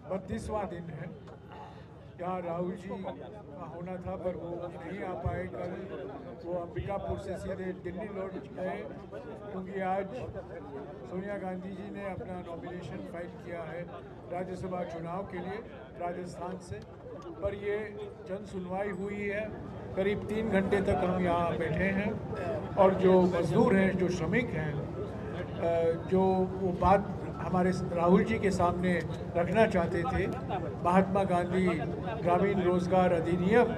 32वां दिन है। यहाँ राहुल जी का होना था पर वो नहीं आ पाए कल। वो अंबिकापुर से सीधे दिल्ली लौट गए क्योंकि आज सोनिया गांधी जी ने अपना नॉमिनेशन फाइल किया है राज्यसभा चुनाव के लिए राजस्थान से। पर ये जन सुनवाई हुई है, करीब 3 घंटे तक हम यहाँ बैठे हैं और जो मजदूर हैं, जो श्रमिक हैं, जो वो बात हमारे राहुल जी के सामने रखना चाहते थे महात्मा गांधी ग्रामीण रोजगार अधिनियम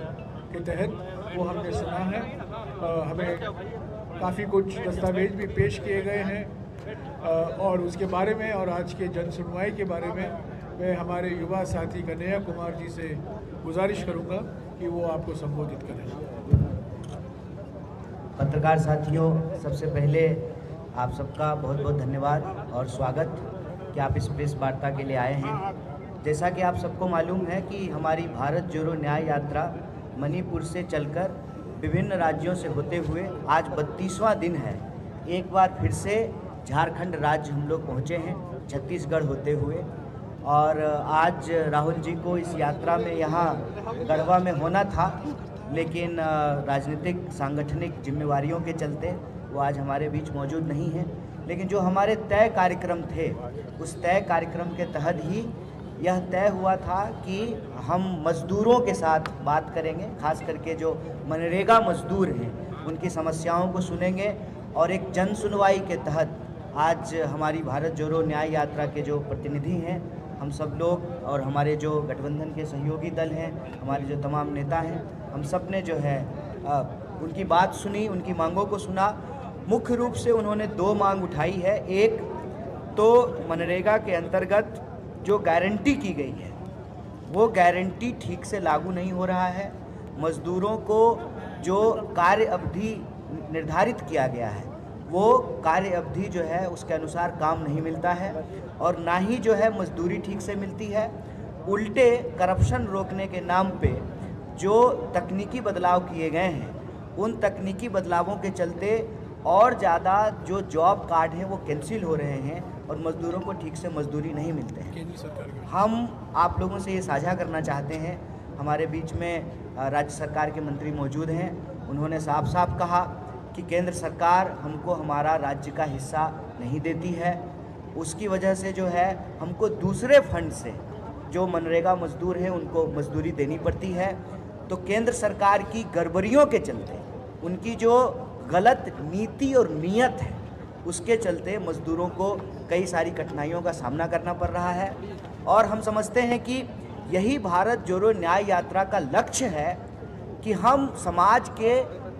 के तहत, वो हमने सुना है। हमें काफ़ी कुछ दस्तावेज भी पेश किए गए हैं और उसके बारे में और आज के जन सुनवाई के बारे में मैं हमारे युवा साथी कन्हैया कुमार जी से गुजारिश करूंगा कि वो आपको संबोधित करें। पत्रकार साथियों, सबसे पहले आप सबका बहुत बहुत धन्यवाद और स्वागत कि आप इस प्रेस वार्ता के लिए आए हैं। जैसा कि आप सबको मालूम है कि हमारी भारत जोड़ो न्याय यात्रा मणिपुर से चलकर विभिन्न राज्यों से होते हुए आज 32वां दिन है। एक बार फिर से झारखंड राज्य हम लोग पहुँचे हैं, छत्तीसगढ़ होते हुए, और आज राहुल जी को इस यात्रा में यहाँ गढ़वा में होना था, लेकिन राजनीतिक सांगठनिक जिम्मेवारियों के चलते वो आज हमारे बीच मौजूद नहीं हैं। लेकिन जो हमारे तय कार्यक्रम थे, उस तय कार्यक्रम के तहत ही यह तय हुआ था कि हम मज़दूरों के साथ बात करेंगे, खास करके जो मनरेगा मज़दूर हैं उनकी समस्याओं को सुनेंगे, और एक जन सुनवाई के तहत आज हमारी भारत जोड़ो न्याय यात्रा के जो प्रतिनिधि हैं, हम सब लोग और हमारे जो गठबंधन के सहयोगी दल हैं, हमारे जो तमाम नेता हैं, हम सब ने जो है उनकी बात सुनी, उनकी मांगों को सुना। मुख्य रूप से उन्होंने 2 मांग उठाई है। एक तो मनरेगा के अंतर्गत जो गारंटी की गई है वो गारंटी ठीक से लागू नहीं हो रहा है। मज़दूरों को जो कार्य अवधि निर्धारित किया गया है वो कार्य अवधि जो है उसके अनुसार काम नहीं मिलता है, और ना ही जो है मजदूरी ठीक से मिलती है। उल्टे करप्शन रोकने के नाम पे जो तकनीकी बदलाव किए गए हैं, उन तकनीकी बदलावों के चलते और ज़्यादा जो जॉब कार्ड हैं वो कैंसिल हो रहे हैं और मज़दूरों को ठीक से मजदूरी नहीं मिलते हैं। हम आप लोगों से ये साझा करना चाहते हैं, हमारे बीच में राज्य सरकार के मंत्री मौजूद हैं, उन्होंने साफ साफ कहा कि केंद्र सरकार हमको हमारा राज्य का हिस्सा नहीं देती है, उसकी वजह से जो है हमको दूसरे फंड से जो मनरेगा मजदूर हैं उनको मजदूरी देनी पड़ती है। तो केंद्र सरकार की गड़बड़ियों के चलते, उनकी जो गलत नीति और नीयत है, उसके चलते मजदूरों को कई सारी कठिनाइयों का सामना करना पड़ रहा है। और हम समझते हैं कि यही भारत जोड़ो न्याय यात्रा का लक्ष्य है कि हम समाज के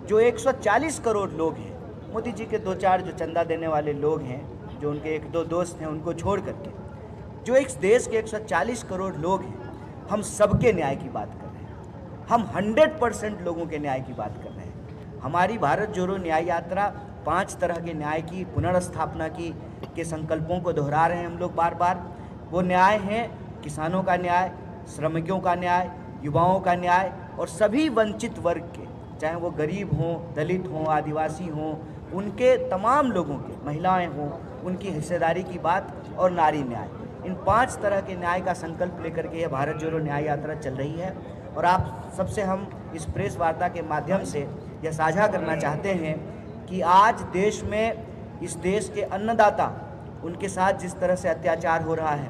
जो 140 करोड़ लोग हैं, मोदी जी के 2-4 जो चंदा देने वाले लोग हैं, जो उनके 1-2 दोस्त हैं, उनको छोड़ करके जो इस देश के 140 करोड़ लोग हैं, हम सबके न्याय की बात कर रहे हैं। हम 100% लोगों के न्याय की बात कर रहे हैं। हमारी भारत जोड़ो न्याय यात्रा 5 तरह के न्याय की पुनर्स्थापना की के संकल्पों को दोहरा रहे हैं हम लोग बार बार। वो न्याय हैं किसानों का न्याय, श्रमिकों का न्याय, युवाओं का न्याय और सभी वंचित वर्ग के, चाहे वो गरीब हों, दलित हों, आदिवासी हों, उनके तमाम लोगों के, महिलाएं हों, उनकी हिस्सेदारी की बात, और नारी न्याय। इन 5 तरह के न्याय का संकल्प लेकर के यह भारत जोड़ो न्याय यात्रा चल रही है। और आप सबसे हम इस प्रेस वार्ता के माध्यम से यह साझा करना चाहते हैं कि आज देश में, इस देश के अन्नदाता, उनके साथ जिस तरह से अत्याचार हो रहा है,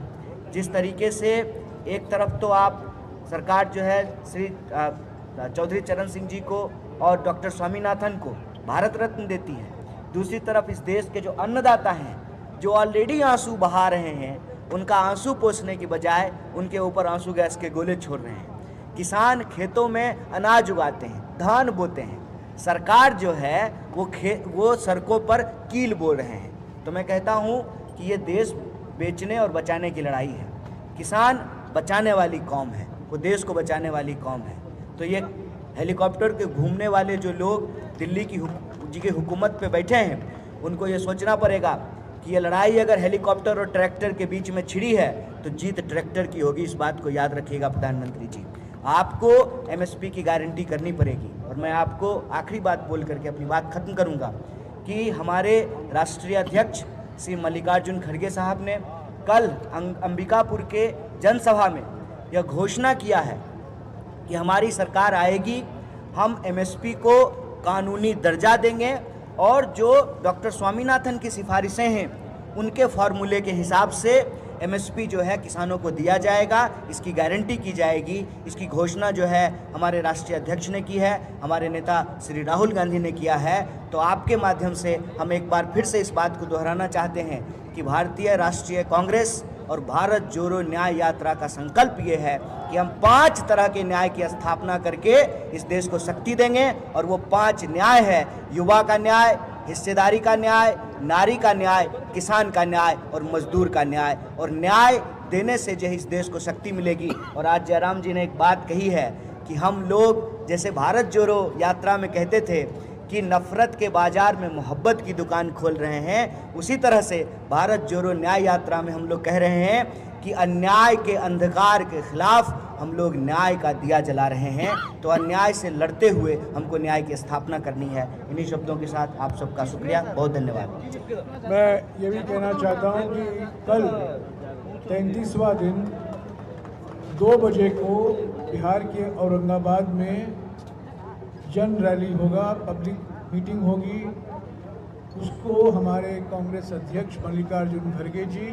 जिस तरीके से एक तरफ तो आप सरकार जो है श्री चौधरी चरण सिंह जी को और डॉक्टर स्वामीनाथन को भारत रत्न देती है, दूसरी तरफ इस देश के जो अन्नदाता हैं, जो ऑलरेडी आंसू बहा रहे हैं, उनका आंसू पोंछने की बजाय उनके ऊपर आंसू गैस के गोले छोड़ रहे हैं। किसान खेतों में अनाज उगाते हैं, धान बोते हैं, सरकार जो है वो सड़कों पर कील बोल रहे हैं। तो मैं कहता हूँ कि ये देश बेचने और बचाने की लड़ाई है। किसान बचाने वाली कौम है, वो देश को बचाने वाली कौम है। तो ये हेलीकॉप्टर के घूमने वाले जो लोग दिल्ली की हुकूमत पे बैठे हैं, उनको ये सोचना पड़ेगा कि ये लड़ाई अगर हेलीकॉप्टर और ट्रैक्टर के बीच में छिड़ी है तो जीत ट्रैक्टर की होगी। इस बात को याद रखिएगा प्रधानमंत्री जी। आपको एमएसपी की गारंटी करनी पड़ेगी। और मैं आपको आखिरी बात बोल करके अपनी बात खत्म करूंगा कि हमारे राष्ट्रीय अध्यक्ष श्री मल्लिकार्जुन खड़गे साहब ने कल अंबिकापुर के जनसभा में यह घोषणा किया है कि हमारी सरकार आएगी, हम एमएसपी को कानूनी दर्जा देंगे और जो डॉक्टर स्वामीनाथन की सिफारिशें हैं उनके फार्मूले के हिसाब से एमएसपी जो है किसानों को दिया जाएगा, इसकी गारंटी की जाएगी। इसकी घोषणा जो है हमारे राष्ट्रीय अध्यक्ष ने की है, हमारे नेता श्री राहुल गांधी ने किया है। तो आपके माध्यम से हम एक बार फिर से इस बात को दोहराना चाहते हैं कि भारतीय राष्ट्रीय कांग्रेस और भारत जोड़ो न्याय यात्रा का संकल्प ये है कि हम 5 तरह के न्याय की स्थापना करके इस देश को शक्ति देंगे। और वो 5 न्याय है: युवा का न्याय, हिस्सेदारी का न्याय, नारी का न्याय, किसान का न्याय और मजदूर का न्याय। और न्याय देने से जो इस देश को शक्ति मिलेगी। और आज जयराम जी ने एक बात कही है कि हम लोग जैसे भारत जोड़ो यात्रा में कहते थे कि नफरत के बाजार में मोहब्बत की दुकान खोल रहे हैं, उसी तरह से भारत जोड़ो न्याय यात्रा में हम लोग कह रहे हैं कि अन्याय के अंधकार के खिलाफ हम लोग न्याय का दिया जला रहे हैं। तो अन्याय से लड़ते हुए हमको न्याय की स्थापना करनी है। इन्हीं शब्दों के साथ आप सबका शुक्रिया, बहुत धन्यवाद। मैं ये भी कहना चाहता हूँ कि कल 33वां दिन 2 बजे को बिहार के औरंगाबाद में जन रैली होगा, पब्लिक मीटिंग होगी। उसको हमारे कांग्रेस अध्यक्ष मल्लिकार्जुन खड़गे जी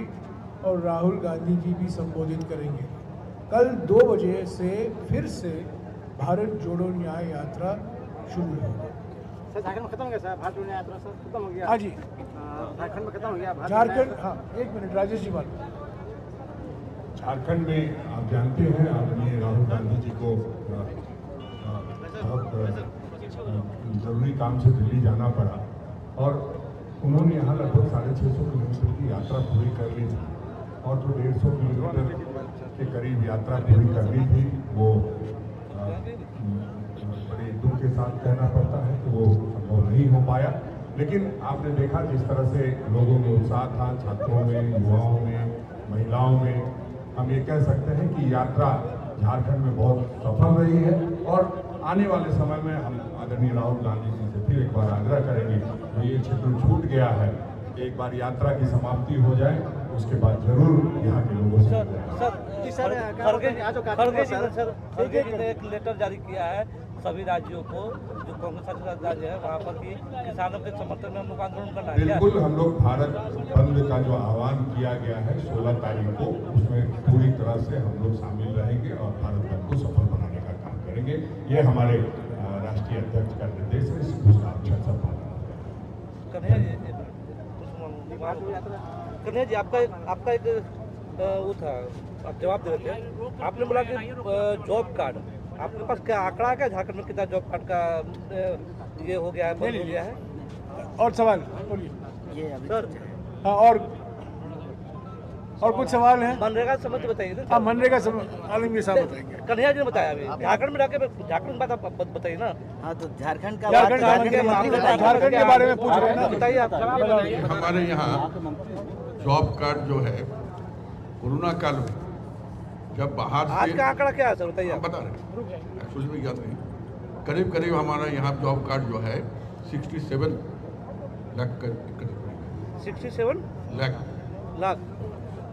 और राहुल गांधी जी भी संबोधित करेंगे। कल 2 बजे से फिर से भारत जोड़ो न्याय यात्रा शुरू होगी। सर झारखंड में खत्म हो गया सर, भारत जोड़ो न्याय यात्रा सर खत्म हो गया। हाँ जी, झारखंड में खत्म हो गया झारखंड। हाँ, 1 मिनट राजेश जी बात। झारखंड में आप जानते हैं आदरणीय राहुल गांधी जी को बहुत ज़रूरी काम से दिल्ली जाना पड़ा और उन्होंने यहाँ लगभग 650 किलोमीटर की यात्रा पूरी कर ली थी। और जो 150 किलोमीटर के करीब यात्रा पूरी करनी थी वो बड़े दुख के साथ कहना पड़ता है कि वो संभव नहीं हो पाया। लेकिन आपने देखा जिस तरह से लोगों में उत्साह था, छात्रों में, युवाओं में, महिलाओं में। हम ये कह सकते हैं कि यात्रा झारखंड में बहुत सफल रही है और आने वाले समय में हम आदरणीय राहुल गांधी जी से फिर एक बार आग्रह करेंगे तो ये क्षेत्र छूट गया है, एक बार यात्रा की समाप्ति हो जाए, उसके बाद जरूर यहाँ के लोगों से खड़गे जी ने एक लेटर जारी किया है सभी राज्यों को, जो कांग्रेस शासित राज्य है वहाँ पर कि किसानों के समर्थन में हम लोग आंदोलन करना है। बिल्कुल, हम लोग भारत बंद का जो आह्वान किया गया है 16 तारीख को, उसमें पूरी तरह से हम लोग शामिल रहेंगे और भारत बंद को सफल बनाने का काम करेंगे। ये हमारे राष्ट्रीय अध्यक्ष का निर्देश है, उसका अच्छा सा पालन। कन्हैया जी आपका एक वो था, आप जवाब दे रहे थे, आपने बोला कि जॉब कार्ड, आपके पास क्या आंकड़ा है क्या झारखंड में कितना जॉब कार्ड का ये हो गया है, बंद हो गया है? और सवाल बोलिए। ये अभी सर हाँ, और कुछ सवाल है? मनरेगा समझ बताइए ना। हाँ, मनरेगा आलमगीर साहब बताएंगे। कन्हैया जी ने बताया अभी झारखंड में रहकर झारखंड की बात आप बताइए ना। हाँ, तो झारखंड का झारखंड बात के मंत्री बताएंगे। झारखंड के बारे में पूछ रहे हैं ना, बताइए आप। हमारे यहाँ जॉब कार्ड जो है कोरोना काल में जब बाहर आज से का आंकड़ा क्या है सर बताइए हम आप। बता रहे हैं, कुछ भी याद नहीं, करीब करीब हमारा यहाँ जॉब कार्ड जो है 67 लाख करीब 67 लाख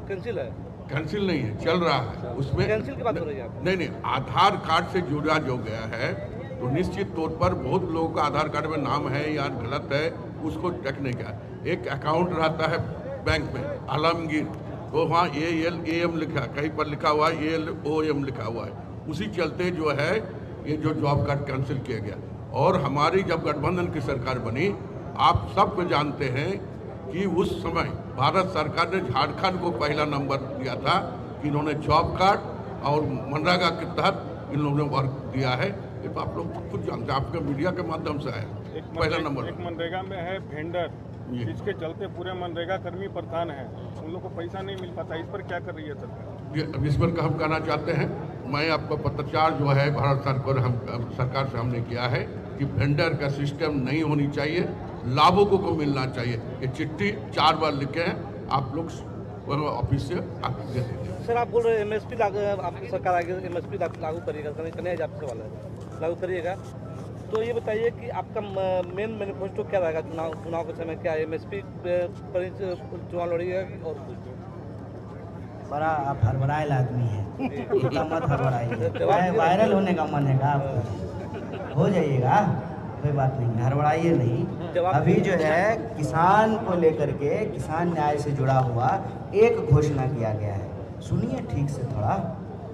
कैंसिल है। कैंसिल नहीं है, चल रहा है उसमें। कैंसिल की बात हो रही है आप? नहीं, आधार कार्ड से जुड़ा जो गया है तो निश्चित तौर पर बहुत लोगों का आधार कार्ड में नाम है या गलत है, उसको चेक नहीं किया। एक अकाउंट रहता है बैंक में आलमगीर, तो वहाँ ALAM लिखा, कहीं पर लिखा हुआ है ALOM लिखा हुआ है। उसी चलते जो है ये जो जॉब कार्ड कैंसिल किया गया। और हमारी जब गठबंधन की सरकार बनी, आप सब जानते हैं कि उस समय भारत सरकार ने झारखंड को पहला नंबर दिया था कि इन्होंने जॉब कार्ड और मनरेगा के तहत इन लोगों ने वर्क दिया है। ये तो आप लोग खुद जानते हैं, आपके मीडिया के माध्यम से है पहला नंबर। एक मनरेगा में है वेंडर, ये। जिसके चलते पूरे मनरेगा कर्मी परेशान है, उन लोग को पैसा नहीं मिल पाता। इस पर क्या कर रही है सरकार? इस पर हम कहना चाहते हैं, मैं आपको पत्राचार जो है भारत सरकार से हमने किया है कि वेंडर का सिस्टम नहीं होनी चाहिए, लाभुकों को मिलना चाहिए। ये चिट्ठी 4 बार लिखे हैं, आप लोग ऑफिस से आप दे दीजिए। सर आप बोल रहे हैं MSP आपकी सरकार आगे MSP लागू करिएगा, कन्हैया जी आपसे सवाल है, लागू करिएगा। तो ये बताइए कि आपका मेन मैनिफेस्टो क्या रहेगा चुनाव के समय? क्या MSP पर चुनाव लड़िएगा और बड़ा आप हड़बड़ाएल आदमी है, इतना मत हड़बड़ाइए। वायरल होने का मन है का आपको? हो जाइएगा, कोई बात नहीं, हड़बड़ाइए नहीं। अभी जो है किसान को लेकर के, किसान न्याय से जुड़ा हुआ एक घोषणा किया गया है, सुनिए ठीक से थोड़ा।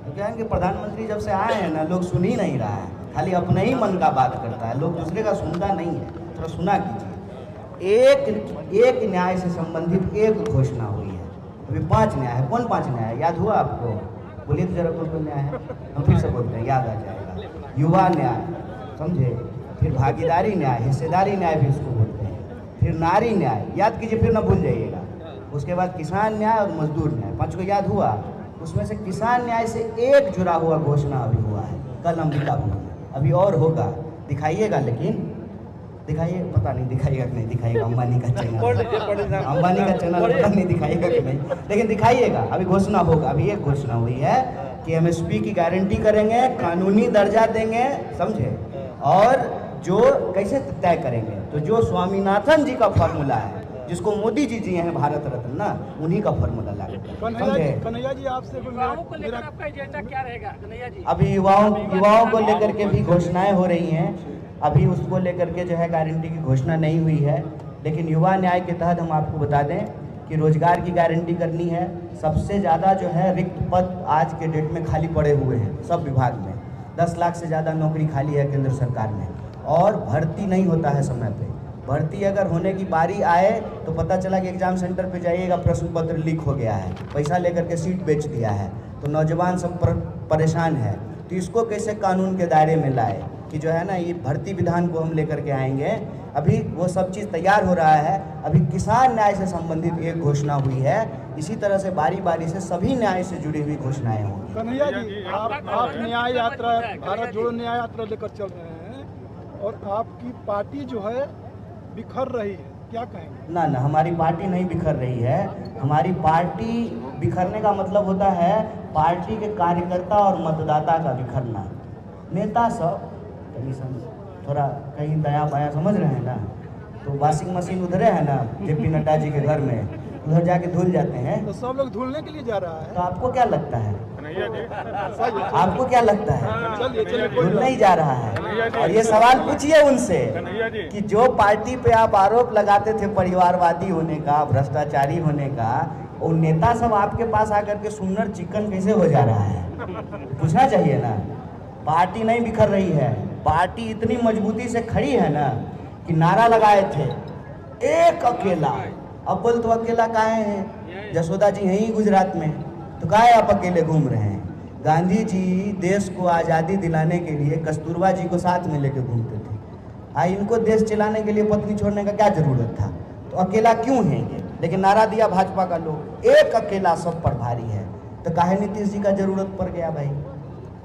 तो क्या है कि प्रधानमंत्री जब से आए हैं ना, लोग सुन ही नहीं रहा है, खाली अपने ही मन का बात करता है, लोग दूसरे का सुनता नहीं है। थोड़ा सुना कीजिए। एक न्याय से संबंधित एक घोषणा हुई है, अभी 5 न्याय है। कौन 5 न्याय है, याद हुआ आपको? बोलिए तो जरा कौन न्याय है, हम फिर से बोलते हैं, याद आ जाएगा। युवा न्याय, समझे, फिर भागीदारी न्याय, हिस्सेदारी न्याय भी इसको बोलते हैं, फिर नारी न्याय, याद कीजिए फिर ना भूल जाइएगा। उसके बाद किसान न्याय और मजदूर न्याय, 5 को याद हुआ। उसमें से किसान न्याय से एक जुड़ा हुआ घोषणा अभी हुआ है, कल अंबिकापुर में, अभी और होगा, दिखाइएगा। लेकिन दिखाइए, पता नहीं दिखाइएगा कि नहीं दिखाइएगा, अंबानी का चैनल, अंबानी का चैनल पता नहीं दिखाइएगा कि नहीं, लेकिन दिखाइएगा। अभी घोषणा होगा, अभी एक घोषणा हुई है कि एमएसपी की गारंटी करेंगे, कानूनी दर्जा देंगे, समझे, और जो कैसे तय करेंगे, तो जो स्वामीनाथन जी का फॉर्मूला है, जिसको मोदी जी दिए हैं भारत रत्न ना, उन्हीं का फॉर्मूला लागू। कन्हैया जी, आपसे युवाओं को लेकर आपका एजेंडा क्या रहेगा कन्हैया जी? अभी युवाओं को लेकर के भी घोषणाएं हो रही हैं, अभी उसको लेकर के जो है गारंटी की घोषणा नहीं हुई है। लेकिन युवा न्याय के तहत हम आपको बता दें कि रोजगार की गारंटी करनी है। सबसे ज़्यादा जो है रिक्त पद आज के डेट में खाली पड़े हुए हैं सब विभाग में, 10 लाख से ज़्यादा नौकरी खाली है केंद्र सरकार में, और भर्ती नहीं होता है समय पे। भर्ती अगर होने की बारी आए तो पता चला कि एग्ज़ाम सेंटर पे जाइएगा, प्रश्न पत्र लीक हो गया है, पैसा लेकर के सीट बेच दिया है, तो नौजवान सब परेशान है। तो इसको कैसे कानून के दायरे में लाए कि जो है ना, ये भर्ती विधान को हम लेकर के आएंगे। अभी वो सब चीज़ तैयार हो रहा है। अभी किसान न्याय से संबंधित एक घोषणा हुई है, इसी तरह से बारी बारी से सभी न्याय से जुड़ी हुई घोषणाएं होंगी। कन्हैया जी, आप न्याय यात्रा, भारत जोड़ो न्याय यात्रा लेकर चल रहे हैं, और आपकी पार्टी जो है बिखर रही है, क्या कहेंगे? ना, हमारी पार्टी नहीं बिखर रही है। हमारी पार्टी बिखरने का मतलब होता है पार्टी के कार्यकर्ता और मतदाता का बिखरना। नेता सब थोड़ा कहीं दया बाया समझ रहे हैं ना, तो वॉशिंग मशीन उधरे है ना जेपी नड्डा जी के घर में, उधर जाके धुल जाते हैं, तो सब लोग धुलने के लिए जा रहा है। तो आपको क्या लगता है, आपको क्या लगता है धुल नहीं जा रहा है? और ये सवाल पूछिए उनसे कि जो पार्टी पे आप आरोप लगाते थे परिवारवादी होने का, भ्रष्टाचारी होने का, वो नेता सब आपके पास आकर के सुन्नर चिकन कैसे हो जा रहा है? पूछना चाहिए ना। पार्टी नहीं बिखर रही है, पार्टी इतनी मजबूती से खड़ी है ना कि नारा लगाए थे एक अकेला। अब बोल तो अकेला काहे हैं? जसोदा जी हैं ही गुजरात में, तो काहे आप अकेले घूम रहे हैं? गांधी जी देश को आज़ादी दिलाने के लिए कस्तूरबा जी को साथ में लेके घूमते थे। इनको देश चलाने के लिए पत्नी छोड़ने का क्या जरूरत था? तो अकेला क्यों है ये? लेकिन नारा दिया भाजपा का लोग, एक अकेला सब पर भारी है। तो काहे नीतीश जी का जरूरत पड़ गया भाई?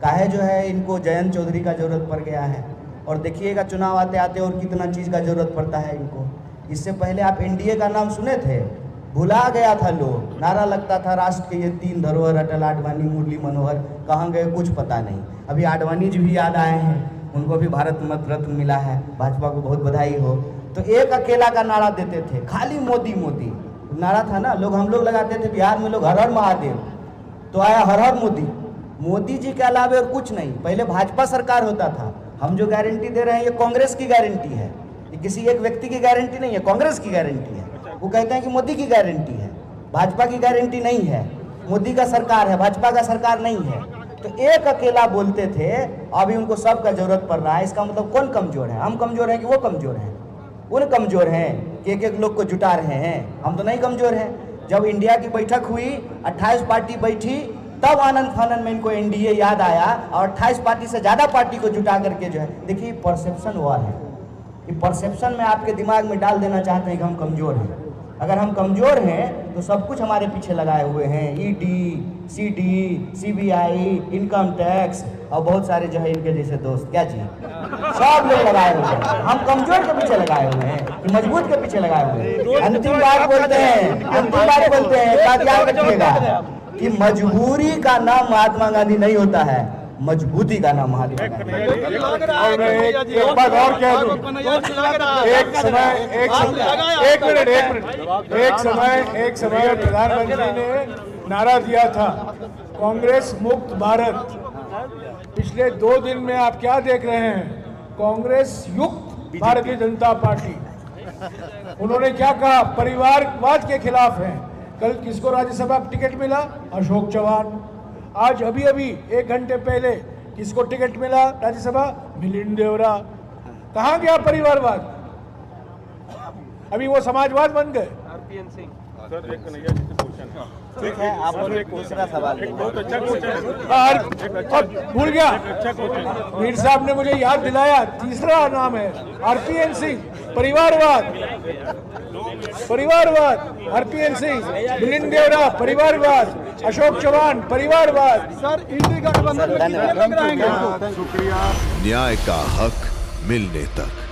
काहे जो है इनको जयंत चौधरी का जरूरत पड़ गया है? और देखिएगा चुनाव आते आते और कितना चीज़ का जरूरत पड़ता है इनको। इससे पहले आप एनडीए का नाम सुने थे? भुला गया था लोग, नारा लगता था राष्ट्र के ये 3 धरोहर, अटल, आडवाणी, मुरली मनोहर, कहाँ गए कुछ पता नहीं। अभी आडवाणी जी भी याद आए हैं, उनको भी भारत रत्न मिला है, भाजपा को बहुत बधाई हो। तो एक अकेला का नारा देते थे, खाली मोदी मोदी नारा था ना, हम लोग लगाते थे बिहार में, लोग हर हर महादेव, तो आया हर हर मोदी। मोदी जी के अलावा और कुछ नहीं। पहले भाजपा सरकार होता था, हम जो गारंटी दे रहे हैं ये कांग्रेस की गारंटी है, ये किसी एक व्यक्ति की गारंटी नहीं है, कांग्रेस की गारंटी है। वो कहते हैं कि मोदी की गारंटी है, भाजपा की गारंटी नहीं है। मोदी का सरकार है, भाजपा का सरकार नहीं है। तो एक अकेला बोलते थे, अभी उनको सबका जरूरत पड़ रहा है। इसका मतलब कौन कमजोर है? हम कमजोर हैं कि वो कमजोर हैं? उन कमजोर हैं कि एक एक लोग को जुटा रहे हैं, हम तो नहीं कमजोर हैं। जब इंडिया की बैठक हुई, 28 पार्टी बैठी, तब आनंद फानन में इनको एनडीए याद आया और 28 पार्टी से ज़्यादा पार्टी को जुटा करके जो है, देखिए परसेप्शन हुआ है। ये परसेप्शन में आपके दिमाग में डाल देना चाहते हैं कि हम कमज़ोर हैं। अगर हम कमज़ोर हैं तो सब कुछ हमारे पीछे लगाए हुए हैं, ED, CD, CBI, income tax और बहुत सारे जो है इनके जैसे दोस्त, क्या जी, सब लोग लगाए हुए हैं। हम कमज़ोर के पीछे लगाए हुए हैं कि मजबूत के पीछे लगाए हुए हैं? अंतिम बात बोलते हैं, याद रखिएगा कि मजबूरी का नाम महात्मा गांधी नहीं होता है, मजबूती का नाम महात्मा गांधी। और एक बात और कह दूं, एक समय प्रधानमंत्री ने नारा दिया था, कांग्रेस मुक्त भारत। पिछले 2 दिन में आप क्या देख रहे हैं? कांग्रेस युक्त भारतीय जनता पार्टी। उन्होंने क्या कहा? परिवारवाद के खिलाफ हैं। कल किसको राज्यसभा का टिकट मिला? अशोक चौहान। आज अभी 1 घंटे पहले किसको टिकट मिला राज्यसभा? मिलिंद देवरा। कहाँ गया परिवारवाद? अभी वो समाजवाद बन गए। सर एक कन्हैया जी से क्वेश्चन है। ठीक है, आप बोलो एक दूसरा सवाल। एक बहुत अच्छा क्वेश्चन है। भूल गया, अच्छा क्वेश्चन। मीर साहब ने मुझे याद दिलाया। तीसरा नाम है RPN सिंह। परिवारवाद, परिवारवाद, RPN सिंह, मिलिंद देवरा, परिवारवाद, अशोक चौहान, परिवारवाद। सर इंडी गठबंधन में कितने लोग रहेंगे? शुक्रिया। न्याय का हक मिलने तक।